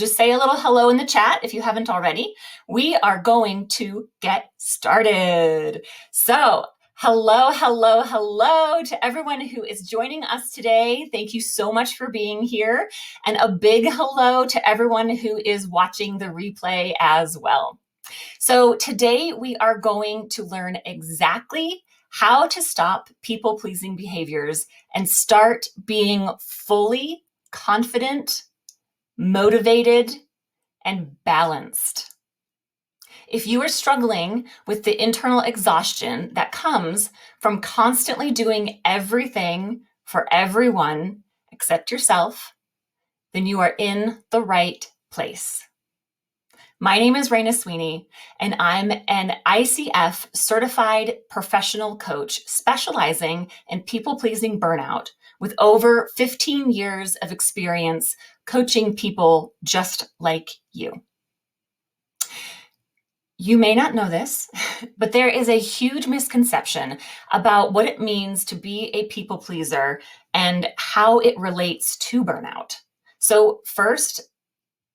Just say a little hello in the chat if you haven't already. We are going to get started. So, hello to everyone who is joining us today. Thank you so much for being here. And a big hello to everyone who is watching the replay as well. So today we are going to learn exactly how to stop people-pleasing behaviors and start being fully confident, motivated, and balanced. If you are struggling with the internal exhaustion that comes from constantly doing everything for everyone except yourself, then you are in the right place. My name is Raina Sweeney, and I'm an ICF certified professional coach specializing in people-pleasing burnout with over 15 years of experience coaching people just like you. You may not know this, but there is a huge misconception about what it means to be a people pleaser and how it relates to burnout. So first,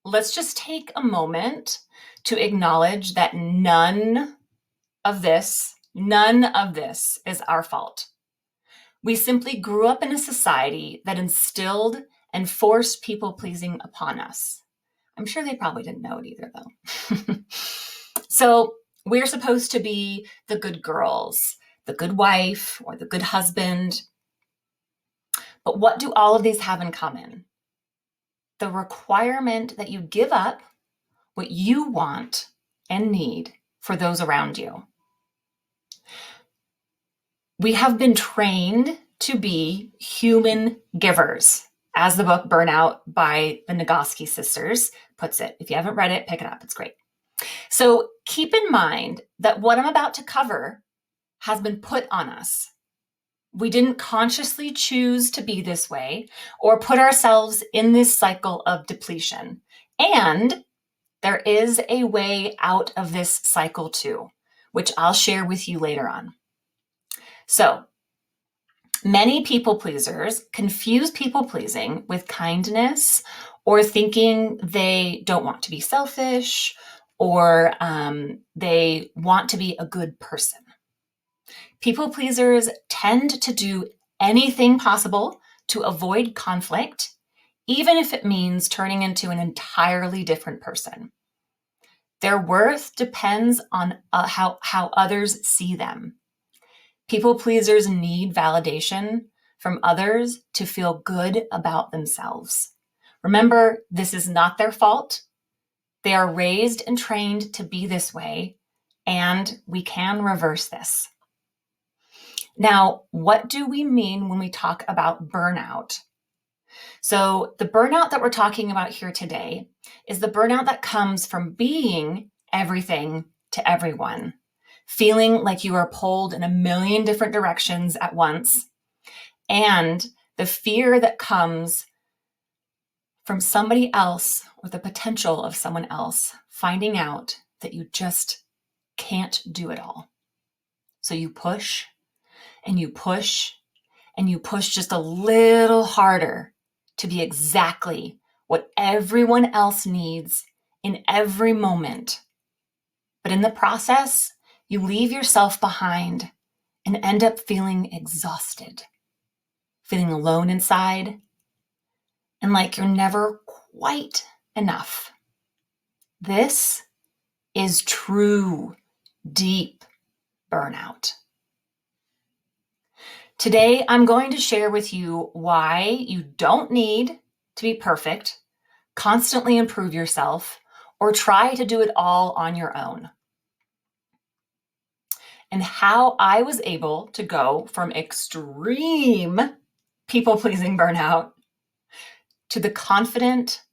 let's just take a moment to acknowledge that none of this is our fault. We simply grew up in a society that instilled and forced people-pleasing upon us. I'm sure they probably didn't know it either, though. So we're supposed to be the good girls, the good wife, or the good husband. But what do all of these have in common? The requirement that you give up what you want and need for those around you. We have been trained to be human givers, as the book Burnout by the Nagoski sisters puts it. If you haven't read it, pick it up. It's great. So keep in mind that what I'm about to cover has been put on us. We didn't consciously choose to be this way or put ourselves in this cycle of depletion. And there is a way out of this cycle too, which I'll share with you later on. So, many people pleasers confuse people pleasing with kindness or thinking they don't want to be selfish or they want to be a good person. People pleasers tend to do anything possible to avoid conflict, even if it means turning into an entirely different person. Their worth depends on how others see them. People pleasers need validation from others to feel good about themselves. Remember, this is not their fault. They are raised and trained to be this way, and we can reverse this. Now, what do we mean when we talk about burnout? So the burnout that we're talking about here today is the burnout that comes from being everything to everyone, feeling like you are pulled in a million different directions at once, and the fear that comes from somebody else or the potential of someone else finding out that you just can't do it all. So you push and you push and you push just a little harder to be exactly what everyone else needs in every moment. But in the process, you leave yourself behind and end up feeling exhausted, feeling alone inside, and like you're never quite enough. This is true, deep burnout. Today, I'm going to share with you why you don't need to be perfect, constantly improve yourself, or try to do it all on your own. And how I was able to go from extreme people-pleasing burnout to the confident,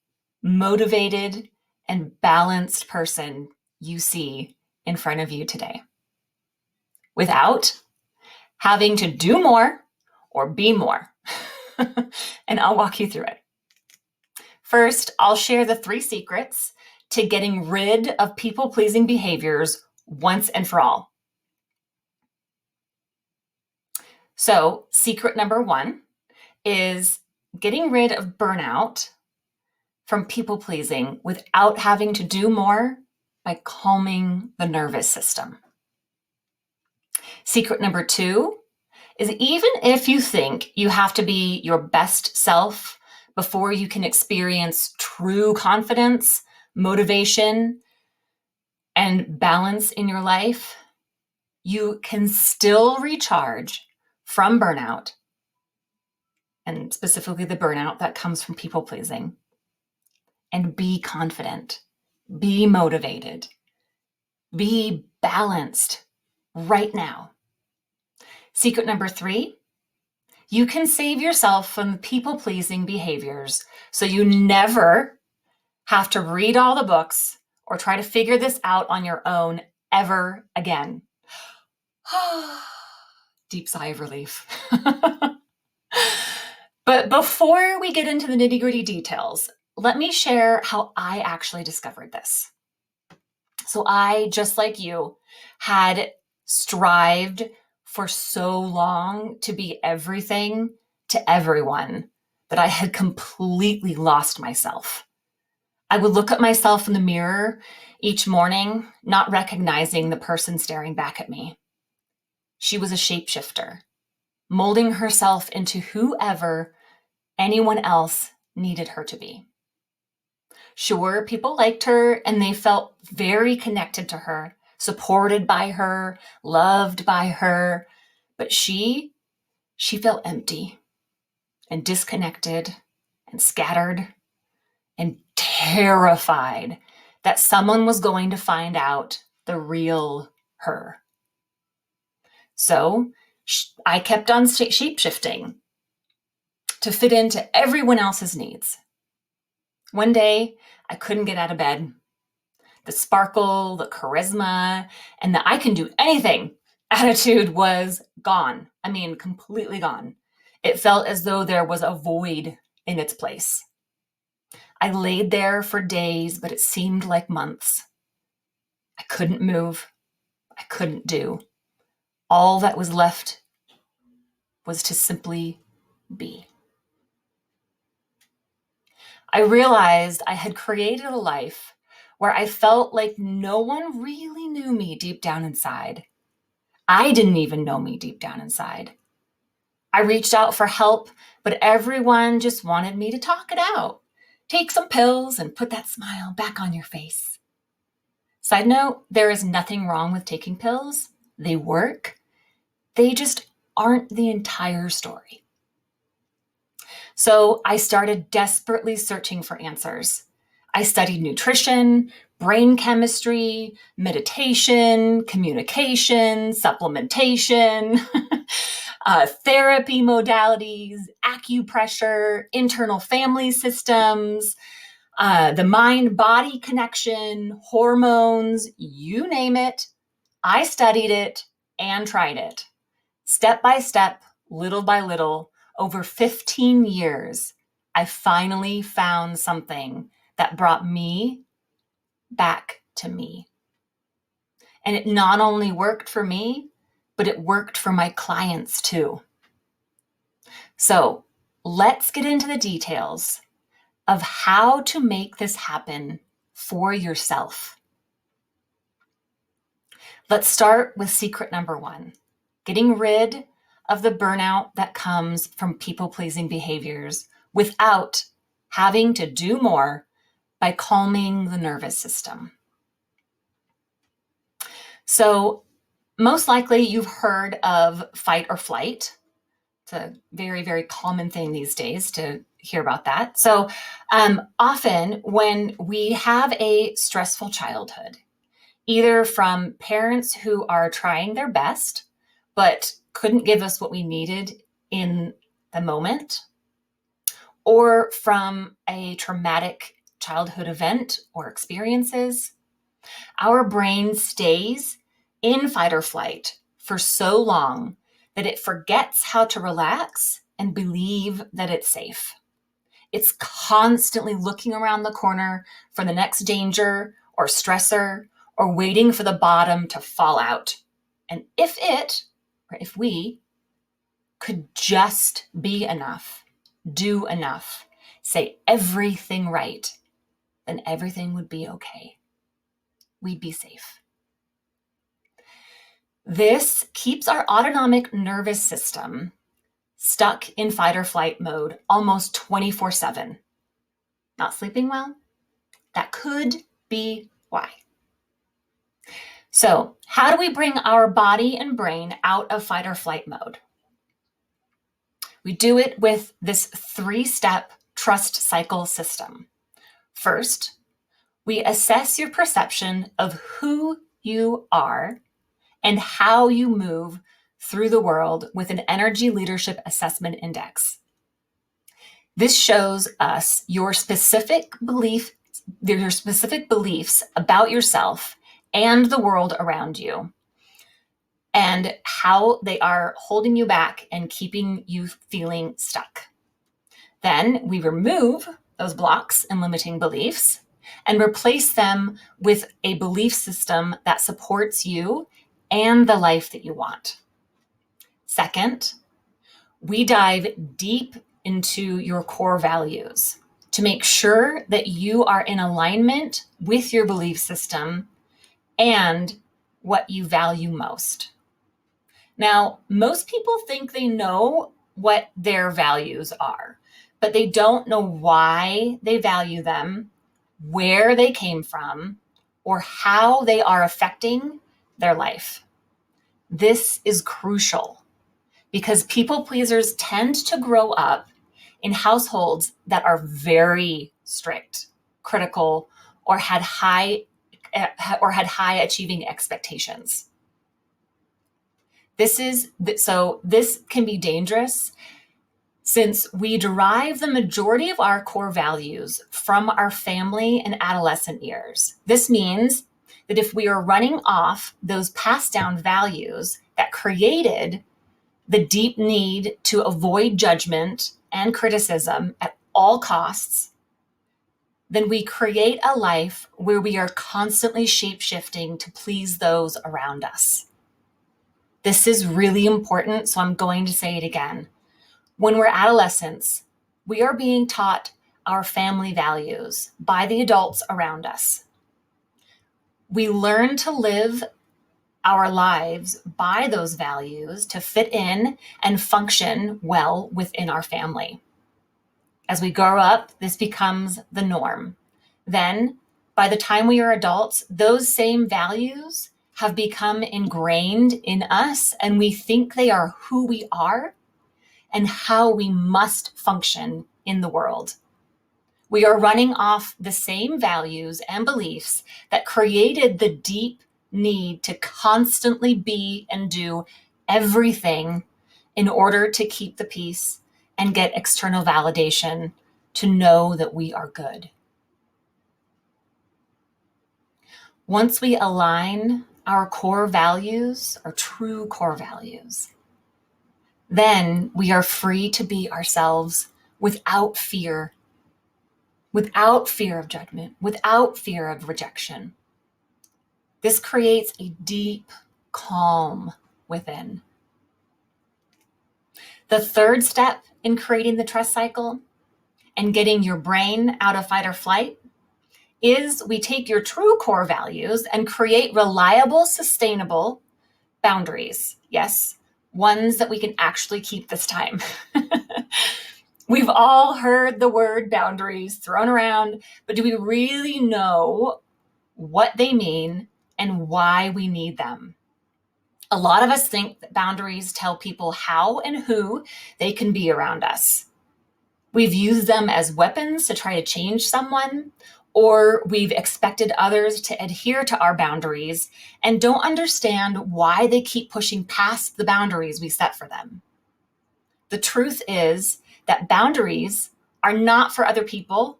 motivated, and balanced person you see in front of you today, without having to do more or be more. And I'll walk you through it. First, I'll share the 3 secrets to getting rid of people-pleasing behaviors once and for all. So, secret number 1 is getting rid of burnout from people pleasing without having to do more by calming the nervous system. Secret number 2 is even if you think you have to be your best self before you can experience true confidence, motivation, and balance in your life, you can still recharge from burnout, and specifically the burnout that comes from people pleasing, and be confident, be motivated, be balanced right now. Secret number 3, you can save yourself from people-pleasing behaviors so you never have to read all the books or try to figure this out on your own ever again. Deep sigh of relief. But before we get into the nitty-gritty details, let me share how I actually discovered this. So I, just like you, had strived for so long to be everything to everyone that I had completely lost myself. I would look at myself in the mirror each morning, not recognizing the person staring back at me. She was a shapeshifter, molding herself into whoever anyone else needed her to be. Sure, people liked her and they felt very connected to her, supported by her, loved by her, but she felt empty and disconnected and scattered and terrified that someone was going to find out the real her. So I kept on shape-shifting to fit into everyone else's needs. One day, I couldn't get out of bed. The sparkle, the charisma, and the I can do anything attitude was gone. I mean, completely gone. It felt as though there was a void in its place. I laid there for days, but it seemed like months. I couldn't move. I couldn't do. All that was left was to simply be. I realized I had created a life where I felt like no one really knew me deep down inside. I didn't even know me deep down inside. I reached out for help, but everyone just wanted me to talk it out. Take some pills and put that smile back on your face. Side note, there is nothing wrong with taking pills. They work. They just aren't the entire story. So I started desperately searching for answers. I studied nutrition, brain chemistry, meditation, communication, supplementation, therapy modalities, acupressure, internal family systems, the mind-body connection, hormones, you name it. I studied it and tried it. Step by step, little by little, over 15 years, I finally found something that brought me back to me. And it not only worked for me, but it worked for my clients too. So let's get into the details of how to make this happen for yourself. Let's start with secret number 1, getting rid of the burnout that comes from people-pleasing behaviors without having to do more by calming the nervous system. So most likely you've heard of fight or flight. It's a very, very common thing these days to hear about that. So often when we have a stressful childhood, either from parents who are trying their best, but couldn't give us what we needed in the moment, or from a traumatic childhood event or experiences, our brain stays in fight or flight for so long that it forgets how to relax and believe that it's safe. It's constantly looking around the corner for the next danger or stressor or waiting for the bottom to fall out. And if we could just be enough, do enough, say everything right, then everything would be okay. We'd be safe. This keeps our autonomic nervous system stuck in fight or flight mode almost 24/7. Not sleeping well? That could be why. So, how do we bring our body and brain out of fight or flight mode? We do it with this 3-step trust cycle system. First, we assess your perception of who you are and how you move through the world with an Energy Leadership Assessment Index. This shows us your specific beliefs about yourself and the world around you, and how they are holding you back and keeping you feeling stuck. Then we remove those blocks and limiting beliefs and replace them with a belief system that supports you and the life that you want. Second, we dive deep into your core values to make sure that you are in alignment with your belief system and what you value most. Now, most people think they know what their values are, but they don't know why they value them, where they came from, or how they are affecting their life. This is crucial because people pleasers tend to grow up in households that are very strict, critical, or had high achieving expectations. This can be dangerous since we derive the majority of our core values from our family and adolescent years. This means that if we are running off those passed down values that created the deep need to avoid judgment and criticism at all costs, then we create a life where we are constantly shape-shifting to please those around us. This is really important, so I'm going to say it again. When we're adolescents, we are being taught our family values by the adults around us. We learn to live our lives by those values to fit in and function well within our family. As we grow up, this becomes the norm. Then, by the time we are adults, those same values have become ingrained in us, and we think they are who we are and how we must function in the world. We are running off the same values and beliefs that created the deep need to constantly be and do everything in order to keep the peace and get external validation to know that we are good. Once we align our core values, our true core values, then we are free to be ourselves without fear of judgment, without fear of rejection. This creates a deep calm within. The third step in creating the trust cycle and getting your brain out of fight or flight is we take your true core values and create reliable, sustainable boundaries. Yes, ones that we can actually keep this time. We've all heard the word boundaries thrown around, but do we really know what they mean and why we need them? A lot of us think that boundaries tell people how and who they can be around us. We've used them as weapons to try to change someone, or we've expected others to adhere to our boundaries and don't understand why they keep pushing past the boundaries we set for them. The truth is that boundaries are not for other people,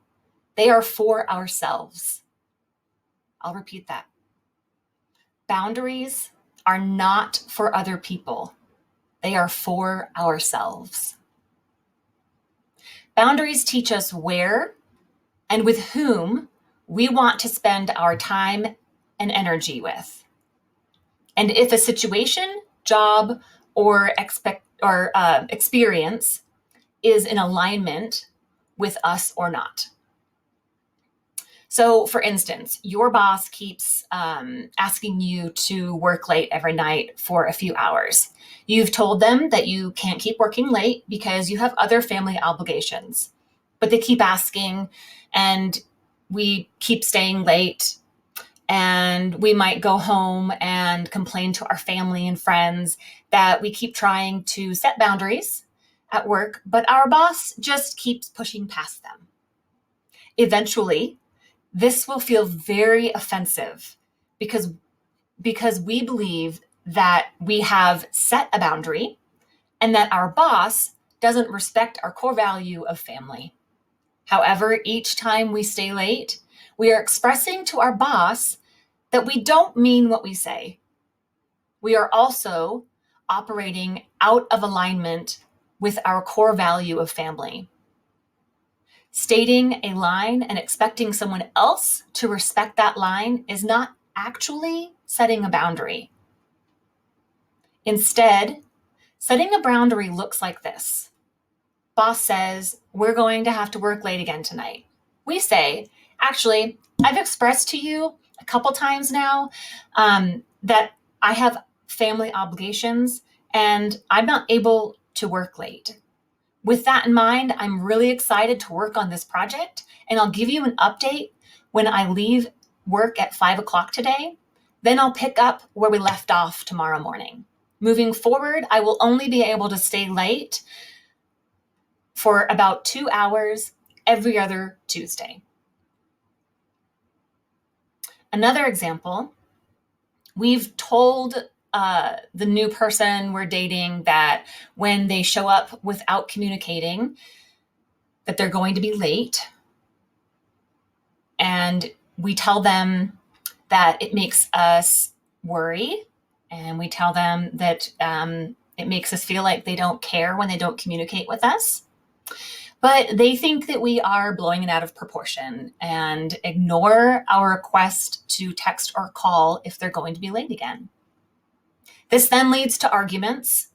they are for ourselves. I'll repeat that. Boundaries are not for other people, they are for ourselves. Boundaries teach us where and with whom we want to spend our time and energy with. And if a situation, job, or experience is in alignment with us or not. So, for instance, your boss keeps asking you to work late every night for a few hours. You've told them that you can't keep working late because you have other family obligations, but they keep asking, and we keep staying late, and we might go home and complain to our family and friends that we keep trying to set boundaries at work, but our boss just keeps pushing past them. Eventually, this will feel very offensive because we believe that we have set a boundary and that our boss doesn't respect our core value of family. However, each time we stay late, we are expressing to our boss that we don't mean what we say. We are also operating out of alignment with our core value of family. Stating a line and expecting someone else to respect that line is not actually setting a boundary. Instead, setting a boundary looks like this. Boss says, we're going to have to work late again tonight. We say, actually, I've expressed to you a couple times now that I have family obligations and I'm not able to work late. With that in mind, I'm really excited to work on this project, and I'll give you an update when I leave work at 5 o'clock today. Then I'll pick up where we left off tomorrow morning. Moving forward, I will only be able to stay late for about 2 hours every other Tuesday. Another example, we've told the new person we're dating that when they show up without communicating, that they're going to be late. And we tell them that it makes us worry. And we tell them that it makes us feel like they don't care when they don't communicate with us. But they think that we are blowing it out of proportion and ignore our request to text or call if they're going to be late again. This then leads to arguments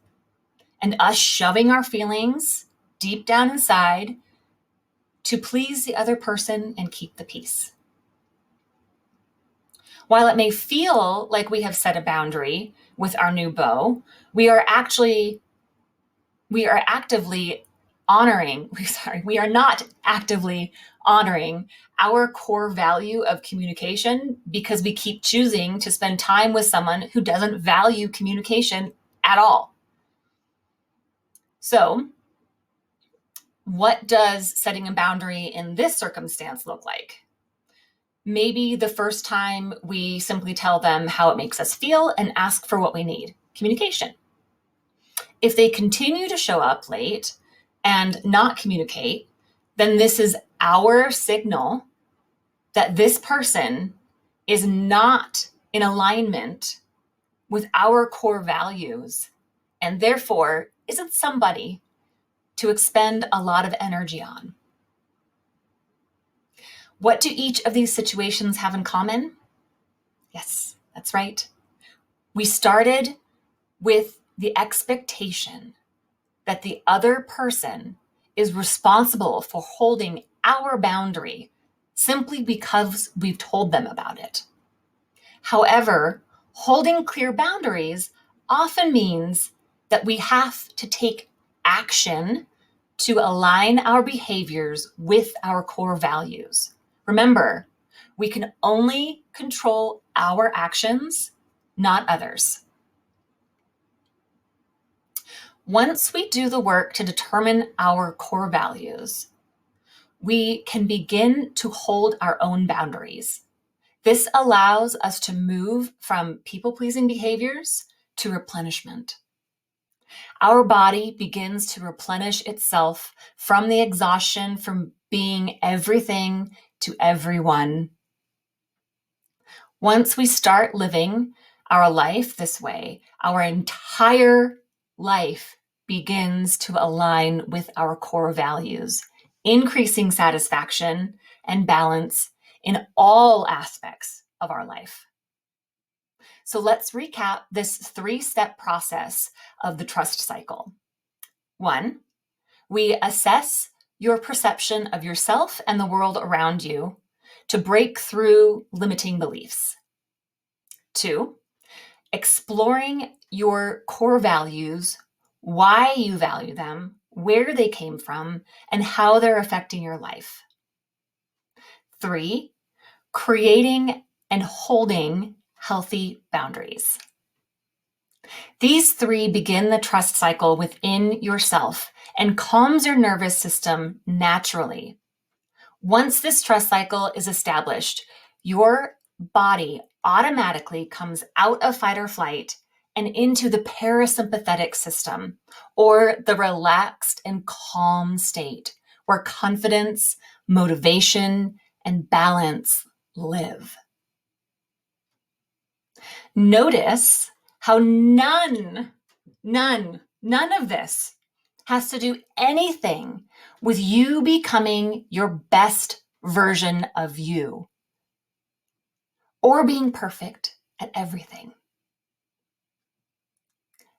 and us shoving our feelings deep down inside to please the other person and keep the peace. While it may feel like we have set a boundary with our new beau, we are not actively honoring our core value of communication because we keep choosing to spend time with someone who doesn't value communication at all. So, what does setting a boundary in this circumstance look like? Maybe the first time we simply tell them how it makes us feel and ask for what we need. Communication. If they continue to show up late and not communicate, then this is our signal that this person is not in alignment with our core values and therefore isn't somebody to expend a lot of energy on. What do each of these situations have in common? Yes, that's right. We started with the expectation that the other person is responsible for holding our boundary simply because we've told them about it. However, holding clear boundaries often means that we have to take action to align our behaviors with our core values. Remember, we can only control our actions, not others. Once we do the work to determine our core values, we can begin to hold our own boundaries. This allows us to move from people-pleasing behaviors to replenishment. Our body begins to replenish itself from the exhaustion from being everything to everyone. Once we start living our life this way, our entire life begins to align with our core values, increasing satisfaction and balance in all aspects of our life. So let's recap this 3-step process of the trust cycle. 1, we assess your perception of yourself and the world around you to break through limiting beliefs. 2, exploring your core values, why you value them, where they came from, and how they're affecting your life. 3, creating and holding healthy boundaries. These 3 begin the trust cycle within yourself and calms your nervous system naturally. Once this trust cycle is established, your body automatically comes out of fight or flight and into the parasympathetic system, or the relaxed and calm state where confidence, motivation, and balance live. Notice how none of this has to do anything with you becoming your best version of you or being perfect at everything.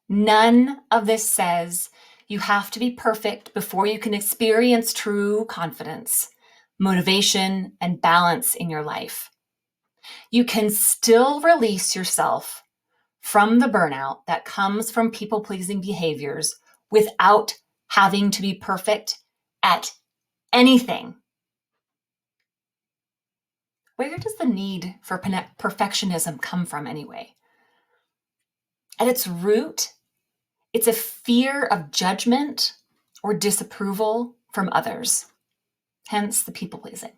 None of this says you have to be perfect before you can experience true confidence, motivation, and balance in your life. You can still release yourself from the burnout that comes from people-pleasing behaviors without having to be perfect at anything. Where does the need for perfectionism come from anyway? At its root, it's a fear of judgment or disapproval from others, hence the people-pleasing.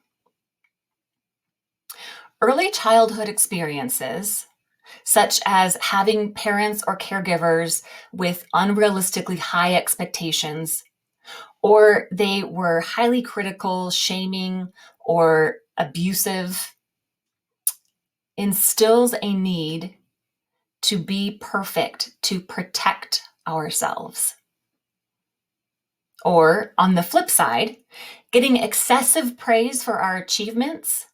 Early childhood experiences, such as having parents or caregivers with unrealistically high expectations, or they were highly critical, shaming, or abusive, instills a need to be perfect to protect ourselves. Or on the flip side, getting excessive praise for our achievements,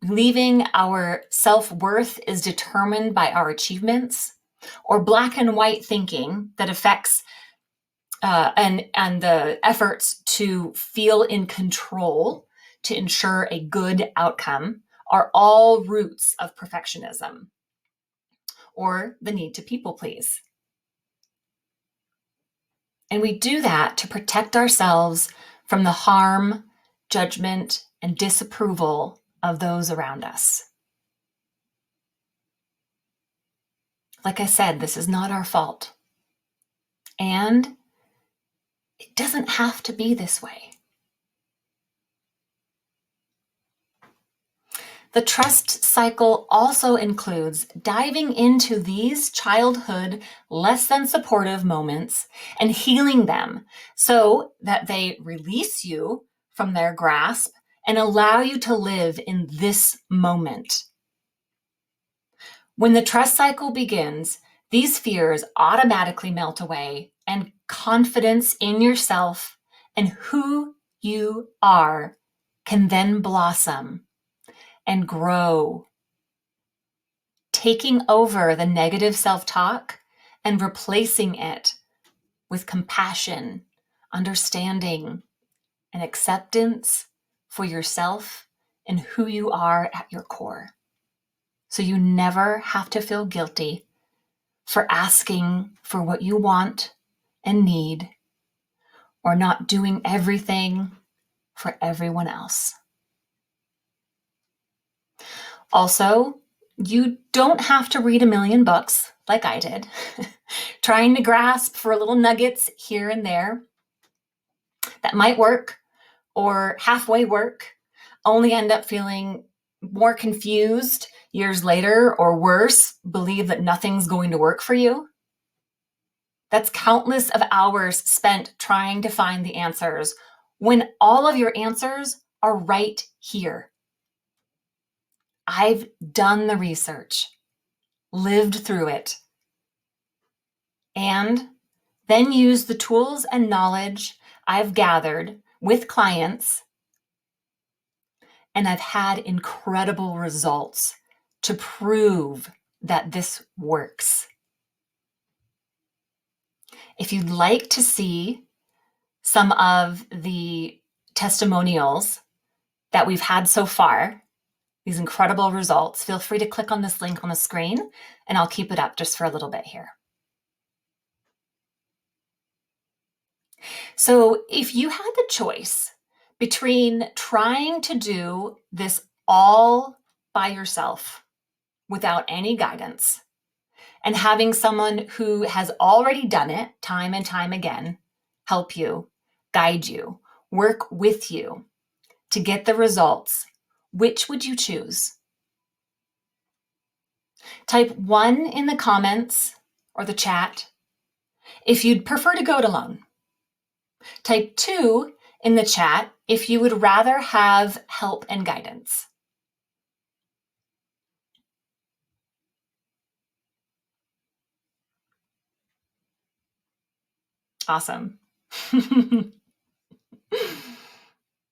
believing our self-worth is determined by our achievements, or black and white thinking that affects and the efforts to feel in control to ensure a good outcome are all roots of perfectionism or the need to people please. And we do that to protect ourselves from the harm, judgment, and disapproval of those around us. Like I said, this is not our fault. And it doesn't have to be this way. The trust cycle also includes diving into these childhood less than supportive moments and healing them so that they release you from their grasp and allow you to live in this moment. When the trust cycle begins, these fears automatically melt away and confidence in yourself and who you are can then blossom and grow, taking over the negative self-talk and replacing it with compassion, understanding, and acceptance for yourself and who you are at your core. So you never have to feel guilty for asking for what you want and need or not doing everything for everyone else. Also, you don't have to read a million books like I did, trying to grasp for little nuggets here and there that might work or halfway work, only end up feeling more confused years later, or worse, believe that nothing's going to work for you. That's countless of hours spent trying to find the answers when all of your answers are right here. I've done the research, lived through it, and then used the tools and knowledge I've gathered with clients, and I've had incredible results to prove that this works. If you'd like to see some of the testimonials that we've had so far, these incredible results, feel free to click on this link on the screen, and I'll keep it up just for a little bit here. So if you had the choice between trying to do this all by yourself without any guidance and having someone who has already done it time and time again help you, guide you, work with you to get the results, which would you choose? Type 1 in the comments or the chat if you'd prefer to go it alone. Type 2 in the chat if you would rather have help and guidance. Awesome.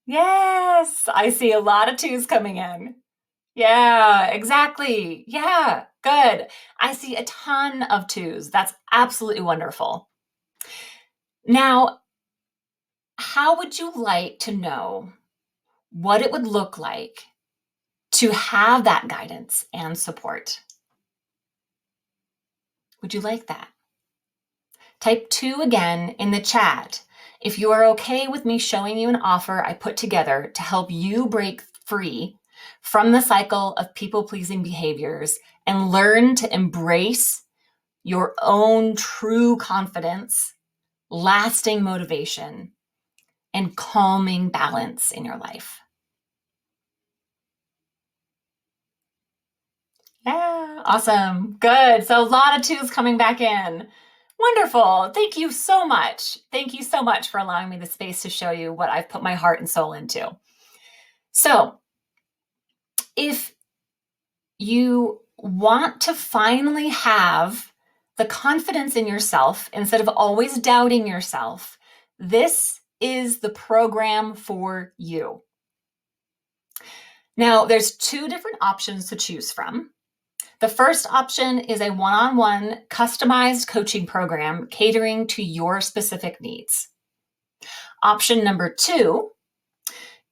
Yes, I see a lot of 2s coming in. Yeah, exactly. Yeah, good. I see a ton of 2s. That's absolutely wonderful. Now, how would you like to know what it would look like to have that guidance and support? Would you like that? Type 2 again in the chat if you are okay with me showing you an offer I put together to help you break free from the cycle of people-pleasing behaviors and learn to embrace your own true confidence, lasting motivation, and calming balance in your life. Yeah, awesome. Good. So a lot of 2s coming back in. Wonderful. Thank you so much. Thank you so much for allowing me the space to show you what I've put my heart and soul into. So if you want to finally have the confidence in yourself instead of always doubting yourself, this is the program for you. Now, there's 2 different options to choose from. The first option is a one-on-one customized coaching program catering to your specific needs. Option number 2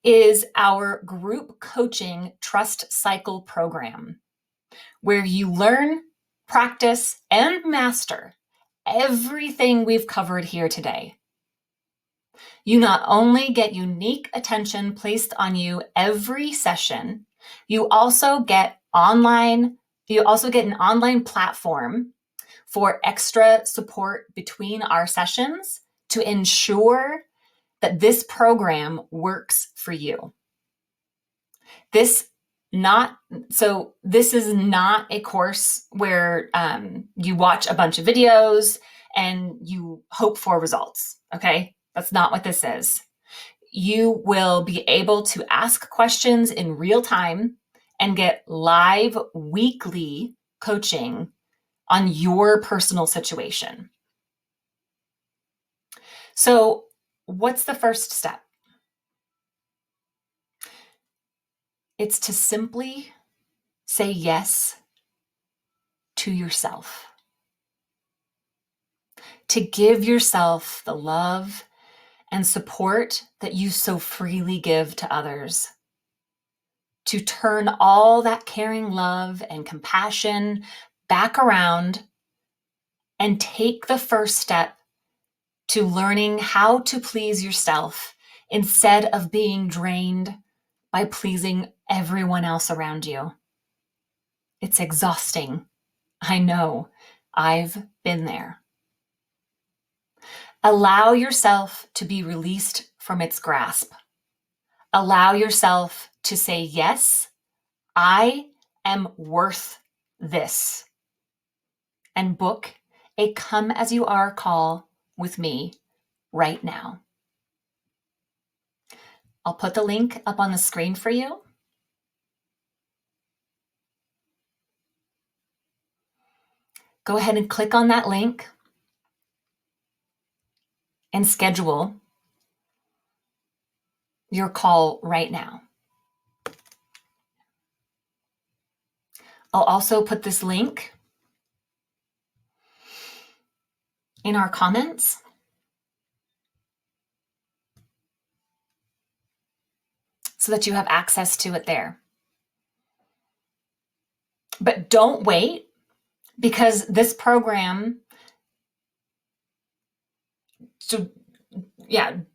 is our group coaching trust cycle program, where you learn, practice, and master everything we've covered here today. You not only get unique attention placed on you every session, you also get an online platform for extra support between our sessions to ensure that this program works for you. This is not a course where you watch a bunch of videos and you hope for results, okay? That's not what this is. You will be able to ask questions in real time and get live weekly coaching on your personal situation. So, what's the first step? It's to simply say yes to yourself. To give yourself the love and support that you so freely give to others. To turn all that caring love and compassion back around and take the first step to learning how to please yourself instead of being drained by pleasing everyone else around you. It's exhausting. I know. I've been there. Allow yourself to be released from its grasp. Allow yourself to say, yes, I am worth this. And book a Come As You Are call with me right now. I'll put the link up on the screen for you. Go ahead and click on that link and schedule your call right now. I'll also put this link in our comments. so that you have access to it there. But don't wait, because this program,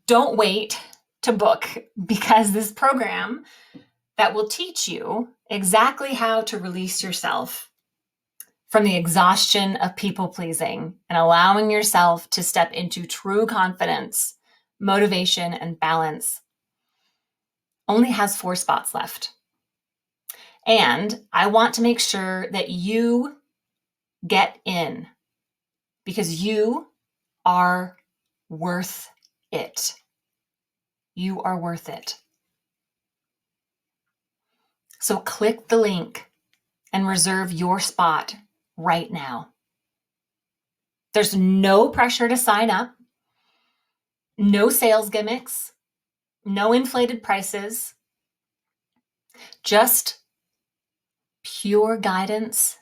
don't wait to book, because this program that will teach you exactly how to release yourself from the exhaustion of people pleasing and allowing yourself to step into true confidence, motivation, and balance only has 4 spots left. And I want to make sure that you get in, because you are worth it. You are worth it. So click the link and reserve your spot right now. There's no pressure to sign up, no sales gimmicks, no inflated prices, just pure guidance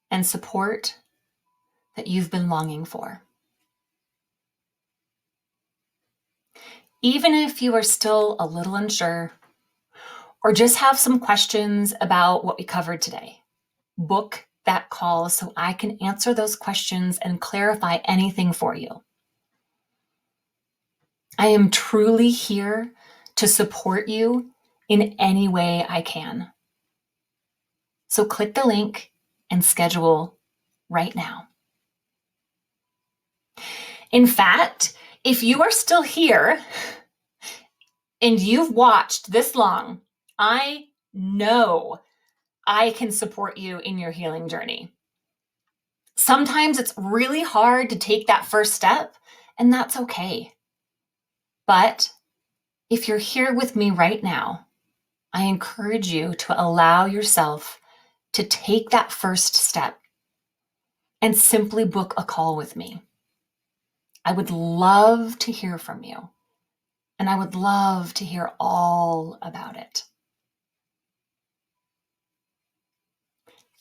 and support that you've been longing for. Even if you are still a little unsure or just have some questions about what we covered today, book that call so I can answer those questions and clarify anything for you. I am truly here to support you in any way I can. So click the link and schedule right now. In fact, if you are still here and you've watched this long, I know I can support you in your healing journey. Sometimes it's really hard to take that first step, and that's okay. But if you're here with me right now, I encourage you to allow yourself to take that first step and simply book a call with me. I would love to hear from you, and I would love to hear all about it.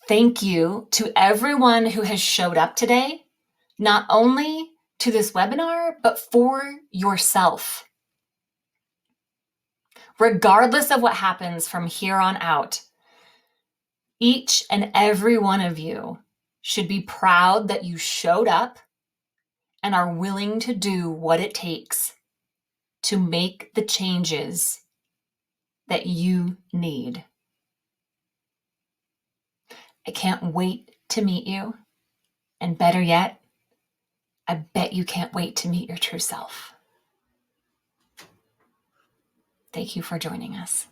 Thank you to everyone who has showed up today, not only to this webinar, but for yourself. Regardless of what happens from here on out, each and every one of you should be proud that you showed up and are willing to do what it takes to make the changes that you need. I can't wait to meet you. And better yet, I bet you can't wait to meet your true self. Thank you for joining us.